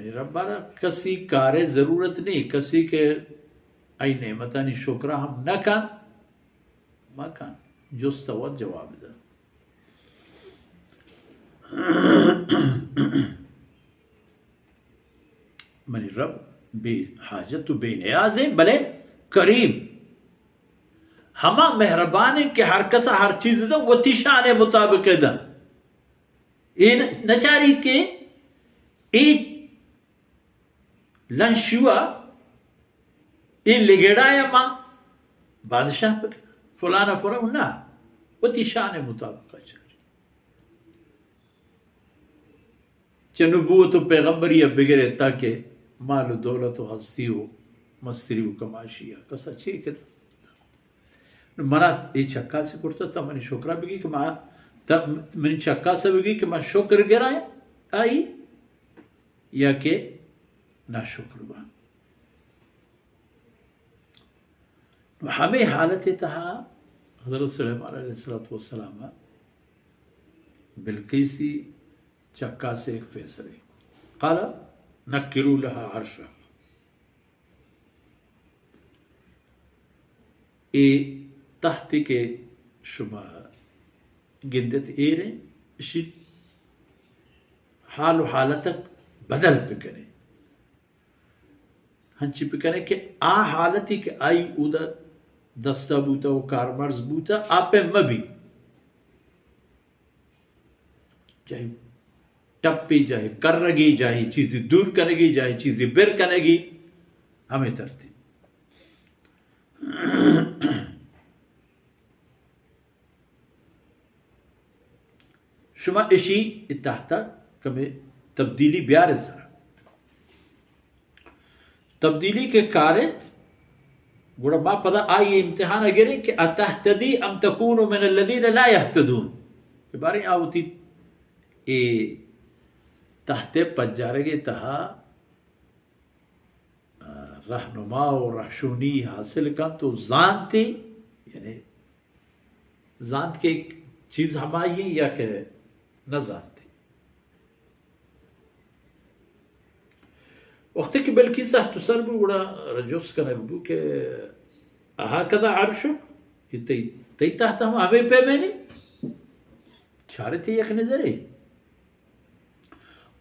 Money रब्बाना कसी कारे ज़रूरत नहीं कसी के आई नेमतानी शुक्र हम न कान मकान जुस्तवत जवाब दा मनी रब बे हाजत बे नियाज है भले करीम हमा मेहरबान है कि हर कसा हर चीज दा वती शान मुताबिक दा इन नचारी के एक लंशुआ इन लिगेड़ाया मां बादशाह पे फलाना फरा ना वती शान मुताबिक नबूवत पैगम्बरी अब बगैर ताकि माल दौलत हस्ती हो मस्तरी हो कमाशिया कसा ठीक है मना ये चक्का से कुर्ता तब मैंने शुक्र बिगी कि मां तब मैंने चक्का से बिगी कि मां शुक्र गिराए आई या के ना शुक्र बा हमें हालत तहा हज़रत सुलेमान अलैहिस्सलाम बिल्किसी चक्का से एक फैसले काला नक्किरू लहा अर्शा ए तहती के शुमा गिंदत एरे इसी हाल हालत बदल पिकने हंची पिकने के आ हालती के आई उधर दस्ता बूता वो कारमर्ज बूता आपे मबी जाए टप्पी जाए कर्रगी जाए चीजें दूर करेगी जाए चीजें बिर करेगी हमें तरती शुमा इशी इत्ताहता कमे तब्दीली ब्यारे सरा तब्दीली के कारत गुड़ा बा पदा आई इम्तिहान अगरे कि अतहतदी अम तकूनु मिन अल्लज़ीना ला यहतदून के बारे आवती ए तहते पज्जारगे तहा रहनुमा और रहशूनी हासिल कर तो जानते यानी जानत के एक चीज हमारी या के न जानते वक्त की बल्कि सर भी बड़ा रजोस का नकबू के आहा कदा अर्शो तई तहत हम हमें पे मैंने चारे थे एक नजरे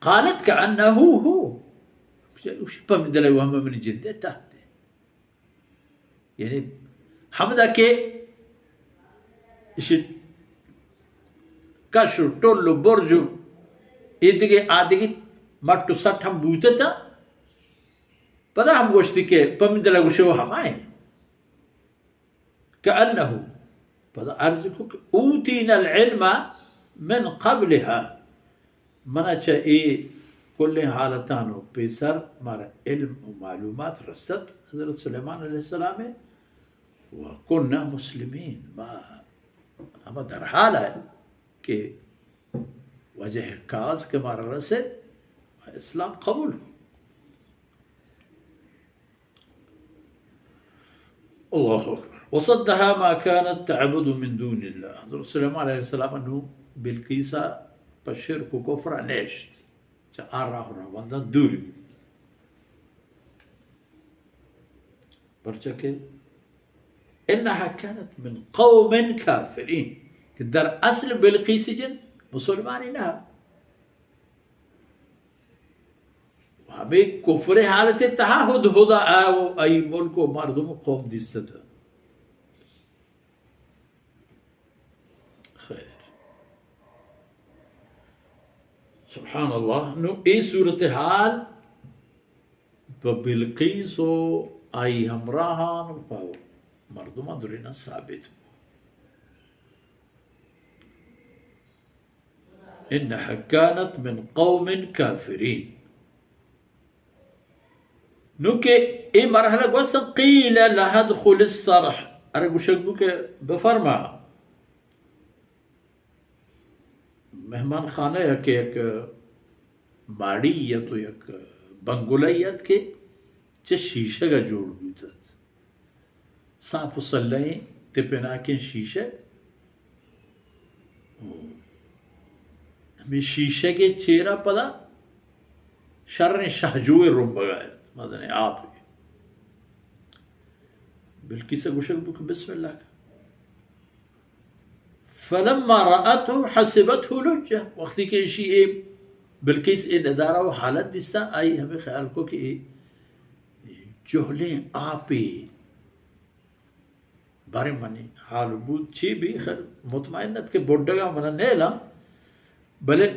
قالت كأنه هو وش بمدلي وهم من جدة تحت يعني حمدا كي إيش كاشو تولو برجو إدقي آدقي ما تصات هم بوتتا पता हम गोश्ती के बमदला गुशे वो हमारे كأنه पता أرزقك أوتينا العلم من قبلها मना चाहिए कुल्ले हालतानों पेसर हमारा इल्म और मालूमात रसत हज़रत सुलेमान अलैहिस्सलाम में वह कुन्ना मुस्लिमीन माँ हम दरहाल है कि वजह काज के हमारा रसद इस्लाम कबूल अल्लाह अकबर वसद्दहा मा कानत तअबुदु मिन दूनिल्लाह हज़रत सुलेमान अलैहिस्सलाम नु बिल्किसा الشرك وكفر نشت تعرف رمضان دوري برشكل إنها كانت من قوم كافرين قدر أصل بلقيس جن مسلمان إنها وهذه كفر حالة التهاهد هذا أو أي ملك ومردم قوم ديستها سبحان الله نو اي صورت حال ببلقيس اي همراهان مردم درينا ثابت انها كانت من قوم كافرين نو كي اي مرحله قصه قيل لها ادخل الصرح ارجو شكبك بفرما मेहमान खाना या के एक बाड़ी या तो एक बंगुलायत के चे शीशे का जोड़ बीता साफ सल्ले ते पेना के शीशे हमें शीशे के चेहरा पदा شرني شهجوي الروم بقايت مدني عاطي بالكيسة قوشك بك بسم الله. فلما رأته حسبته لجة وقت كي شيء بالكيس إن دارو حالت دستا أي هم خيال کو كي جهلين آبي باري مني حال بود چی بھی خیر مطمئنت کے بوڑھگا منا نیلا بلے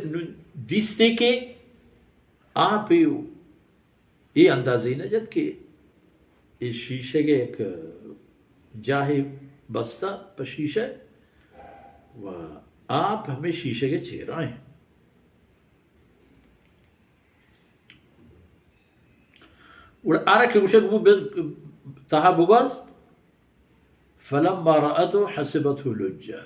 دستے کے آپی یہ اندازی نجد کہ یہ شیشے کے ایک جاہی بستا پر شیشے و آپ ہمیں شیشے کے چہرہ ہیں وعرك وشك تها بغاز فلما رأته حسبته لجة